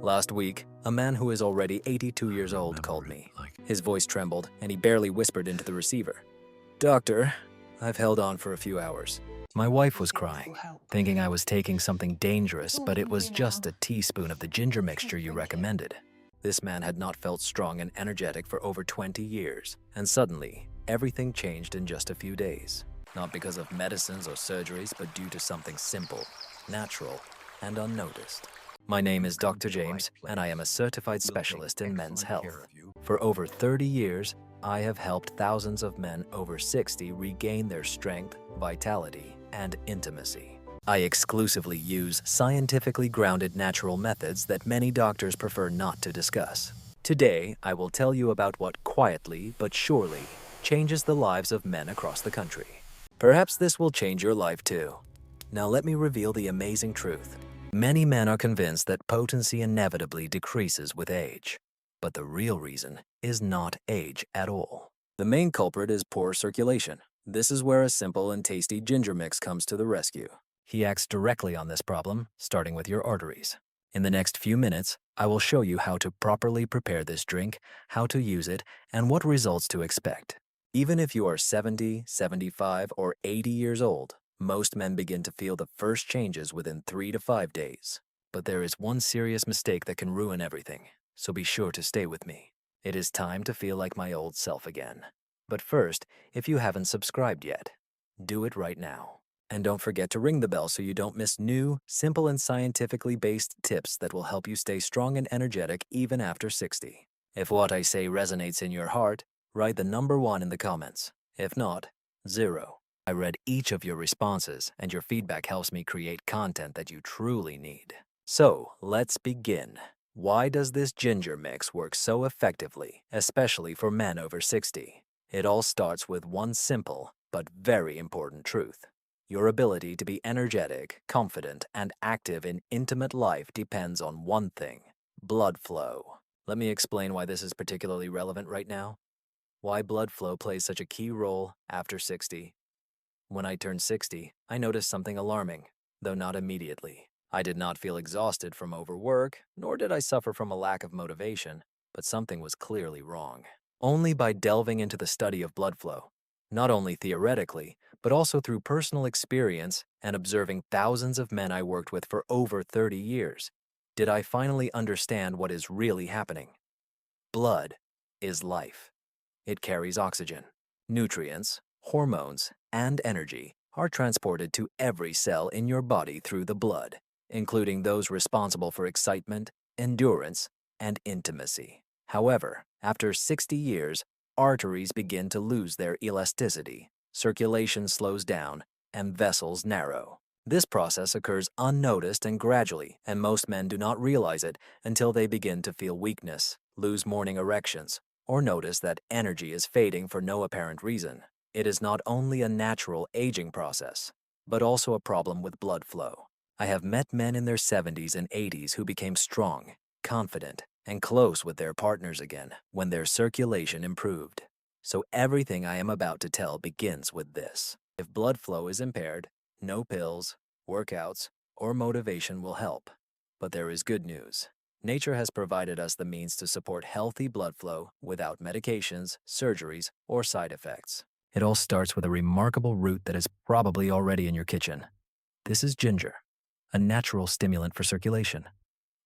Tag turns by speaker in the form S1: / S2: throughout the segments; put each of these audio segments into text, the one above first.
S1: Last week, a man who is already 82 years old called me. His voice trembled, and he barely whispered into the receiver. "Doctor, I've held on for a few hours." My wife was crying, thinking I was taking something dangerous, but it was just a teaspoon of the ginger mixture you recommended. This man had not felt strong and energetic for over 20 years, and suddenly, everything changed in just a few days. Not because of medicines or surgeries, but due to something simple, natural, and unnoticed. My name is Dr. James, and I am a certified specialist in men's health. For over 30 years, I have helped thousands of men over 60 regain their strength, vitality, and intimacy. I exclusively use scientifically grounded natural methods that many doctors prefer not to discuss. Today, I will tell you about what quietly but surely changes the lives of men across the country. Perhaps this will change your life too. Now let me reveal the amazing truth. Many men are convinced that potency inevitably decreases with age, but the real reason is not age at all. The main culprit is poor circulation. This is where a simple and tasty ginger mix comes to the rescue. He acts directly on this problem, starting with your arteries. In the next few minutes, I will show you how to properly prepare this drink, how to use it, and what results to expect. Even if you are 70, 75, or 80 years old, most men begin to feel the first changes within 3 to 5 days. But there is one serious mistake that can ruin everything, so be sure to stay with me. It is time to feel like my old self again. But first, if you haven't subscribed yet, do it right now. And don't forget to ring the bell so you don't miss new, simple and scientifically based tips that will help you stay strong and energetic even after 60. If what I say resonates in your heart, write the number 1 in the comments. If not, 0. I read each of your responses, and your feedback helps me create content that you truly need. So, let's begin. Why does this ginger mix work so effectively, especially for men over 60? It all starts with one simple but very important truth. Your ability to be energetic, confident, and active in intimate life depends on one thing: blood flow. Let me explain why this is particularly relevant right now. Why blood flow plays such a key role after 60. When I turned 60, I noticed something alarming, though not immediately. I did not feel exhausted from overwork, nor did I suffer from a lack of motivation, but something was clearly wrong. Only by delving into the study of blood flow, not only theoretically, but also through personal experience and observing thousands of men I worked with for over 30 years, did I finally understand what is really happening. Blood is life. It carries oxygen, nutrients, hormones, and energy are transported to every cell in your body through the blood, including those responsible for excitement, endurance, and intimacy. However, after 60 years, arteries begin to lose their elasticity, circulation slows down, and vessels narrow. This process occurs unnoticed and gradually, and most men do not realize it until they begin to feel weakness, lose morning erections, or notice that energy is fading for no apparent reason. It is not only a natural aging process, but also a problem with blood flow. I have met men in their 70s and 80s who became strong, confident, and close with their partners again when their circulation improved. So everything I am about to tell begins with this. If blood flow is impaired, no pills, workouts, or motivation will help. But there is good news. Nature has provided us the means to support healthy blood flow without medications, surgeries, or side effects. It all starts with a remarkable root that is probably already in your kitchen. This is ginger, a natural stimulant for circulation.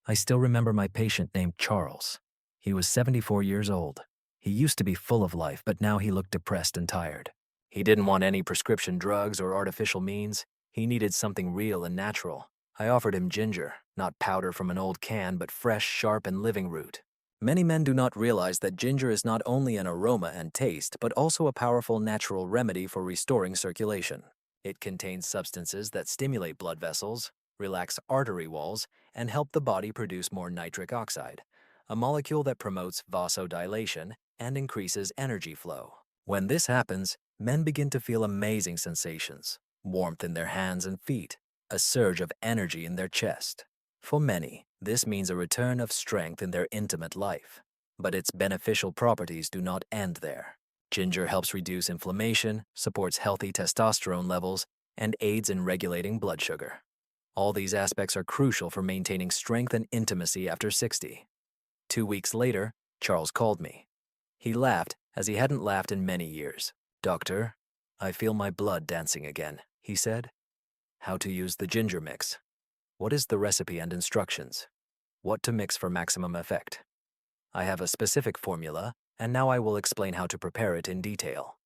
S1: I still remember my patient named Charles. He was 74 years old. He used to be full of life, but now he looked depressed and tired. He didn't want any prescription drugs or artificial means. He needed something real and natural. I offered him ginger, not powder from an old can, but fresh, sharp, and living root. Many men do not realize that ginger is not only an aroma and taste, but also a powerful natural remedy for restoring circulation. It contains substances that stimulate blood vessels, relax artery walls, and help the body produce more nitric oxide, a molecule that promotes vasodilation and increases energy flow. When this happens, men begin to feel amazing sensations, warmth in their hands and feet, a surge of energy in their chest. For many, this means a return of strength in their intimate life. But its beneficial properties do not end there. Ginger helps reduce inflammation, supports healthy testosterone levels, and aids in regulating blood sugar. All these aspects are crucial for maintaining strength and intimacy after 60. 2 weeks later, Charles called me. He laughed as he hadn't laughed in many years. "Doctor, I feel my blood dancing again," he said. "How to use the ginger mix? What is the recipe and instructions? What to mix for maximum effect? I have a specific formula, and now I will explain how to prepare it in detail.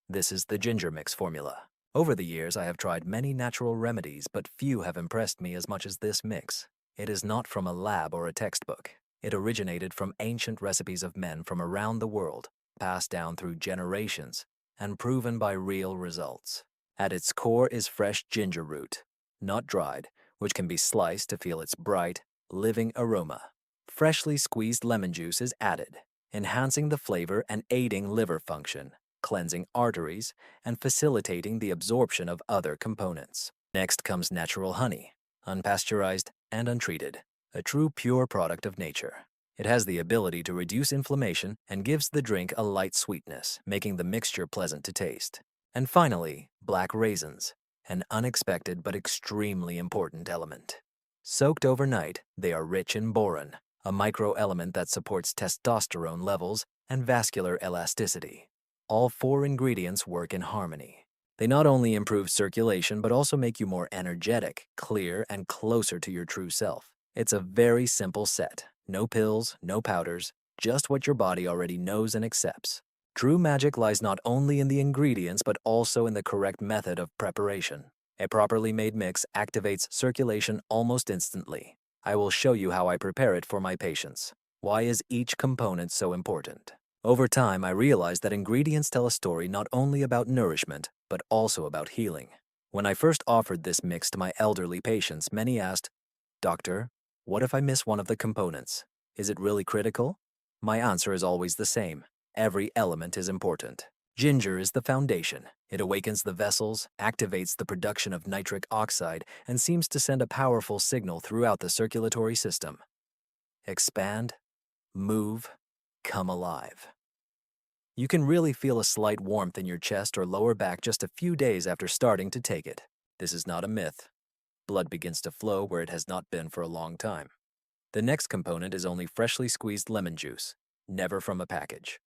S1: This is the ginger mix formula. Over the years, I have tried many natural remedies, but few have impressed me as much as this mix. It is not from a lab or a textbook. It originated from ancient recipes of men from around the world, passed down through generations, and proven by real results. At its core is fresh ginger root, not dried, which can be sliced to feel its bright, living aroma. Freshly squeezed lemon juice is added, enhancing the flavor and aiding liver function, cleansing arteries, and facilitating the absorption of other components. Next comes natural honey, unpasteurized and untreated, a true pure product of nature. It has the ability to reduce inflammation and gives the drink a light sweetness, making the mixture pleasant to taste. And finally, black raisins, an unexpected but extremely important element. Soaked overnight, they are rich in boron, a microelement that supports testosterone levels and vascular elasticity. All 4 ingredients work in harmony. They not only improve circulation but also make you more energetic, clear, and closer to your true self. It's a very simple set. No pills, no powders, just what your body already knows and accepts. True magic lies not only in the ingredients but also in the correct method of preparation. A properly made mix activates circulation almost instantly. I will show you how I prepare it for my patients. Why is each component so important? Over time, I realized that ingredients tell a story not only about nourishment, but also about healing. When I first offered this mix to my elderly patients, many asked, "Doctor, what if I miss one of the components? Is it really critical?" My answer is always the same. Every element is important. Ginger is the foundation. It awakens the vessels, activates the production of nitric oxide, and seems to send a powerful signal throughout the circulatory system. Expand, move, come alive. You can really feel a slight warmth in your chest or lower back just a few days after starting to take it. This is not a myth. Blood begins to flow where it has not been for a long time. The next component is only freshly squeezed lemon juice, never from a package.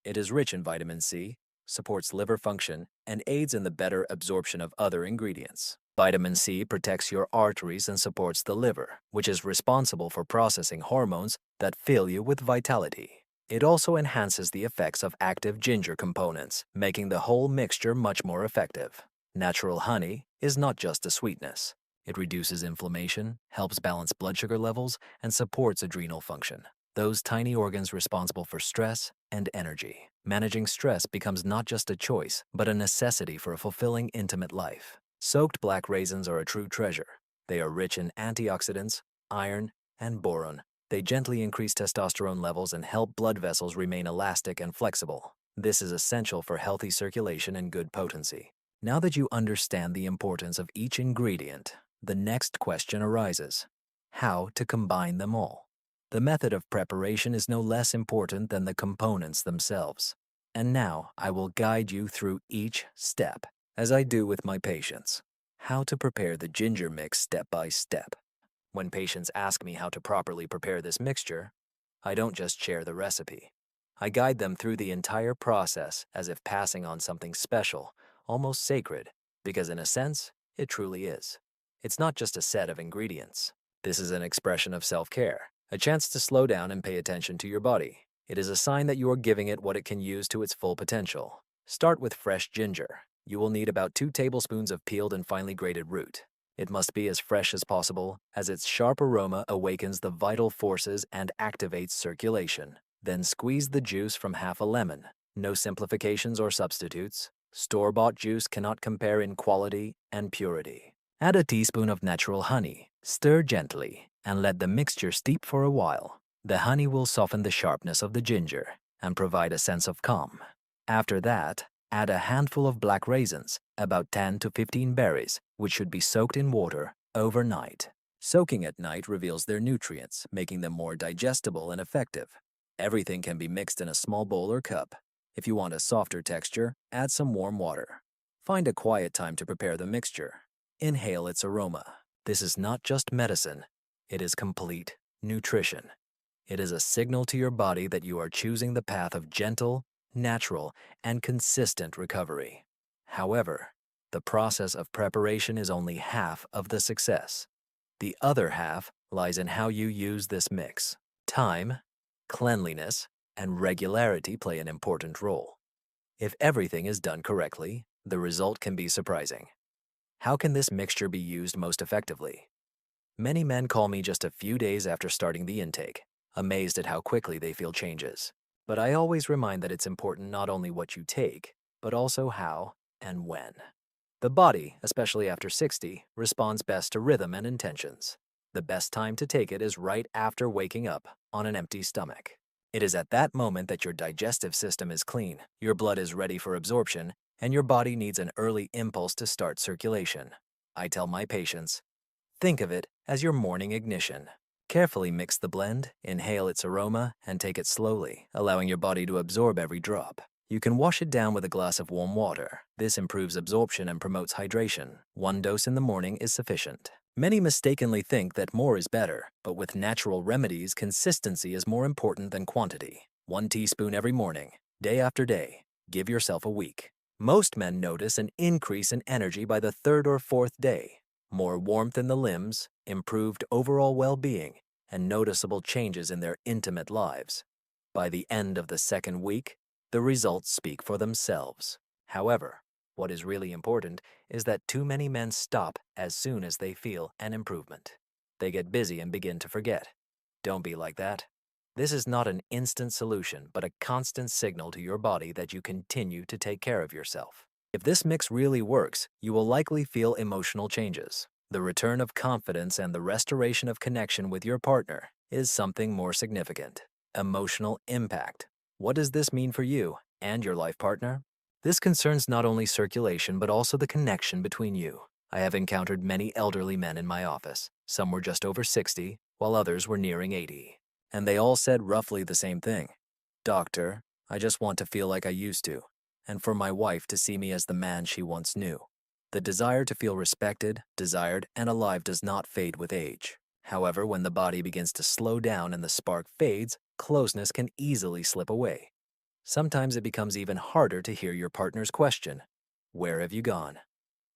S1: It is rich in vitamin C, supports liver function, and aids in the better absorption of other ingredients. Vitamin C protects your arteries and supports the liver, which is responsible for processing hormones that fill you with vitality. It also enhances the effects of active ginger components, making the whole mixture much more effective. Natural honey is not just a sweetness. It reduces inflammation, helps balance blood sugar levels, and supports adrenal function, those tiny organs responsible for stress and energy. Managing stress becomes not just a choice, but a necessity for a fulfilling, intimate life. Soaked black raisins are a true treasure. They are rich in antioxidants, iron, and boron. They gently increase testosterone levels and help blood vessels remain elastic and flexible. This is essential for healthy circulation and good potency. Now that you understand the importance of each ingredient, the next question arises: how to combine them all? The method of preparation is no less important than the components themselves. And now I will guide you through each step, as I do with my patients. How to prepare the ginger mix step by step. When patients ask me how to properly prepare this mixture, I don't just share the recipe. I guide them through the entire process as if passing on something special, almost sacred, because in a sense, it truly is. It's not just a set of ingredients. This is an expression of self-care, a chance to slow down and pay attention to your body. It is a sign that you are giving it what it can use to its full potential. Start with fresh ginger. You will need about 2 tablespoons of peeled and finely grated root. It must be as fresh as possible, as its sharp aroma awakens the vital forces and activates circulation. Then squeeze the juice from half a lemon. No simplifications or substitutes. Store-bought juice cannot compare in quality and purity. Add a teaspoon of natural honey. Stir gently and let the mixture steep for a while. The honey will soften the sharpness of the ginger and provide a sense of calm. After that, add a handful of black raisins, about 10 to 15 berries, which should be soaked in water overnight. Soaking at night reveals their nutrients, making them more digestible and effective. Everything can be mixed in a small bowl or cup. If you want a softer texture, add some warm water. Find a quiet time to prepare the mixture. Inhale its aroma. This is not just medicine, it is complete nutrition. It is a signal to your body that you are choosing the path of gentle, natural, and consistent recovery. However, the process of preparation is only half of the success. The other half lies in how you use this mix. Time, cleanliness, and regularity play an important role. If everything is done correctly, the result can be surprising. How can this mixture be used most effectively? Many men call me just a few days after starting the intake, amazed at how quickly they feel changes. But I always remind that it's important not only what you take, but also how and when. The body, especially after 60, responds best to rhythm and intentions. The best time to take it is right after waking up on an empty stomach. It is at that moment that your digestive system is clean, your blood is ready for absorption, and your body needs an early impulse to start circulation. I tell my patients, think of it as your morning ignition. Carefully mix the blend, inhale its aroma, and take it slowly, allowing your body to absorb every drop. You can wash it down with a glass of warm water. This improves absorption and promotes hydration. One dose in the morning is sufficient. Many mistakenly think that more is better, but with natural remedies, consistency is more important than quantity. 1 teaspoon every morning, day after day. Give yourself a week. Most men notice an increase in energy by the 3rd or 4th day. More warmth in the limbs, improved overall well-being, and noticeable changes in their intimate lives. By the end of the 2nd week, the results speak for themselves. However, what is really important is that too many men stop as soon as they feel an improvement. They get busy and begin to forget. Don't be like that. This is not an instant solution, but a constant signal to your body that you continue to take care of yourself. If this mix really works, you will likely feel emotional changes. The return of confidence and the restoration of connection with your partner is something more significant. Emotional impact. What does this mean for you and your life partner? This concerns not only circulation, but also the connection between you. I have encountered many elderly men in my office. Some were just over 60, while others were nearing 80. And they all said roughly the same thing. Doctor, I just want to feel like I used to, and for my wife to see me as the man she once knew. The desire to feel respected, desired, and alive does not fade with age. However, when the body begins to slow down and the spark fades, closeness can easily slip away. Sometimes it becomes even harder to hear your partner's question, "Where have you gone?"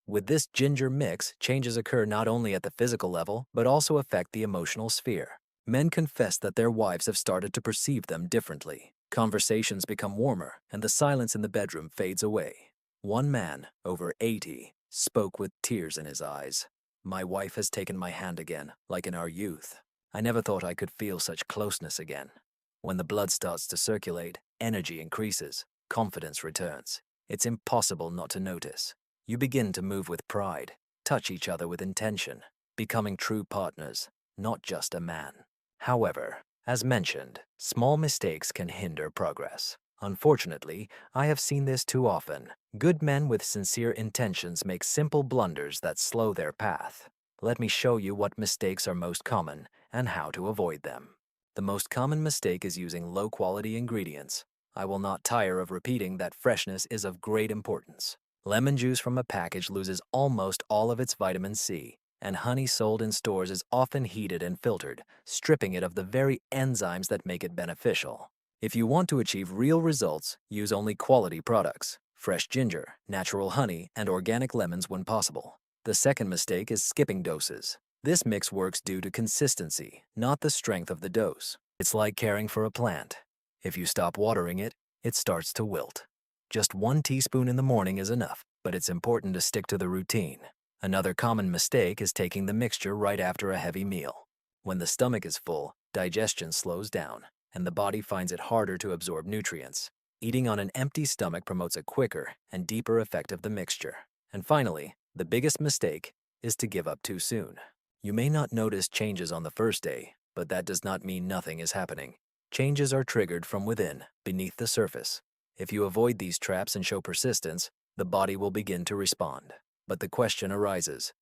S1: With this ginger mix, changes occur not only at the physical level, but also affect the emotional sphere. Men confess that their wives have started to perceive them differently. Conversations become warmer, and the silence in the bedroom fades away. One man, over 80, spoke with tears in his eyes. "My wife has taken my hand again, like in our youth. I never thought I could feel such closeness again." When the blood starts to circulate, energy increases, confidence returns. It's impossible not to notice. You begin to move with pride, touch each other with intention, becoming true partners, not just a man. However, as mentioned, small mistakes can hinder progress. Unfortunately, I have seen this too often. Good men with sincere intentions make simple blunders that slow their path. Let me show you what mistakes are most common and how to avoid them. The most common mistake is using low-quality ingredients. I will not tire of repeating that freshness is of great importance. Lemon juice from a package loses almost all of its vitamin C, and honey sold in stores is often heated and filtered, stripping it of the very enzymes that make it beneficial. If you want to achieve real results, use only quality products, fresh ginger, natural honey, and organic lemons when possible. The second mistake is skipping doses. This mix works due to consistency, not the strength of the dose. It's like caring for a plant. If you stop watering it, it starts to wilt. Just 1 teaspoon in the morning is enough, but it's important to stick to the routine. Another common mistake is taking the mixture right after a heavy meal. When the stomach is full, digestion slows down, and the body finds it harder to absorb nutrients. Eating on an empty stomach promotes a quicker and deeper effect of the mixture. And finally, the biggest mistake is to give up too soon. You may not notice changes on the first day, but that does not mean nothing is happening. Changes are triggered from within, beneath the surface. If you avoid these traps and show persistence, the body will begin to respond. But the question arises,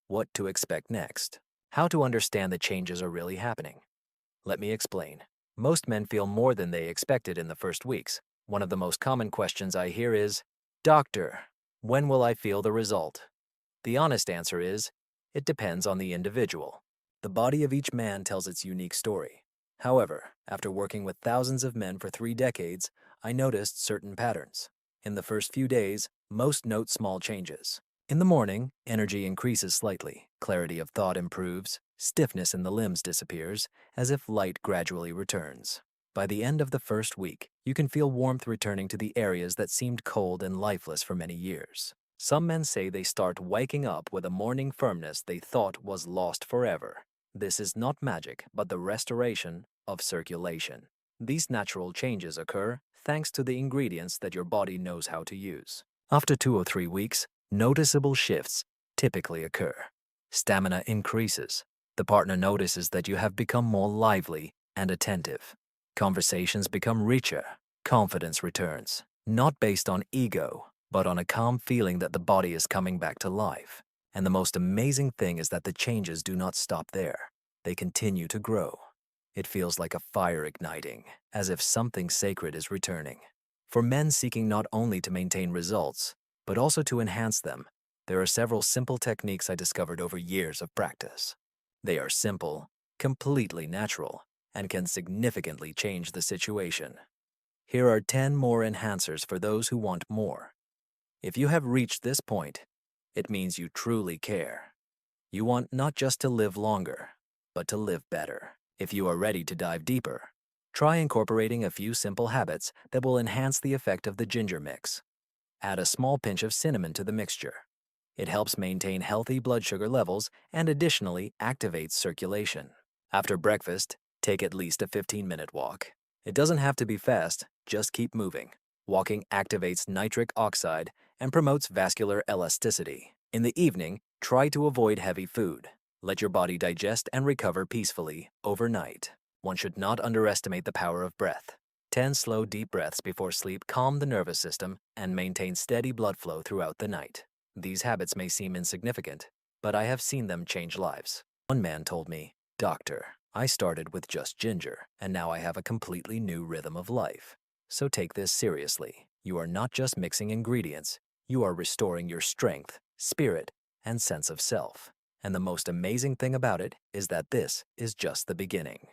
S1: what to expect next? How to understand the changes are really happening? Let me explain. Most men feel more than they expected in the first weeks. One of the most common questions I hear is, "Doctor, when will I feel the result?" The honest answer is, It depends on the individual. The body of each man tells its unique story. However, after working with thousands of men for 3 decades, I noticed certain patterns. In the first few days, most note small changes. In the morning, energy increases slightly, clarity of thought improves, stiffness in the limbs disappears, as if light gradually returns. By the end of the first week, you can feel warmth returning to the areas that seemed cold and lifeless for many years. Some men say they start waking up with a morning firmness they thought was lost forever. This is not magic, but the restoration of circulation. These natural changes occur thanks to the ingredients that your body knows how to use. After 2 or 3 weeks, noticeable shifts typically occur. Stamina increases. The partner notices that you have become more lively and attentive. Conversations become richer. Confidence returns, not based on ego, but on a calm feeling that the body is coming back to life. And the most amazing thing is that the changes do not stop there. They continue to grow. It feels like a fire igniting, as if something sacred is returning. For men seeking not only to maintain results, but also to enhance them, there are several simple techniques I discovered over years of practice. They are simple, completely natural, and can significantly change the situation. Here are 10 more enhancers for those who want more. If you have reached this point, it means you truly care. You want not just to live longer, but to live better. If you are ready to dive deeper, try incorporating a few simple habits that will enhance the effect of the ginger mix. Add a small pinch of cinnamon to the mixture. It helps maintain healthy blood sugar levels and additionally activates circulation. After breakfast, take at least a 15-minute walk. It doesn't have to be fast, just keep moving. Walking activates nitric oxide and promotes vascular elasticity. In the evening, try to avoid heavy food. Let your body digest and recover peacefully overnight. One should not underestimate the power of breath. 10 slow, deep breaths before sleep calm the nervous system and maintain steady blood flow throughout the night. These habits may seem insignificant, but I have seen them change lives. One man told me, "Doctor, I started with just ginger, and now I have a completely new rhythm of life." So take this seriously. You are not just mixing ingredients, you are restoring your strength, spirit, and sense of self. And the most amazing thing about it is that this is just the beginning.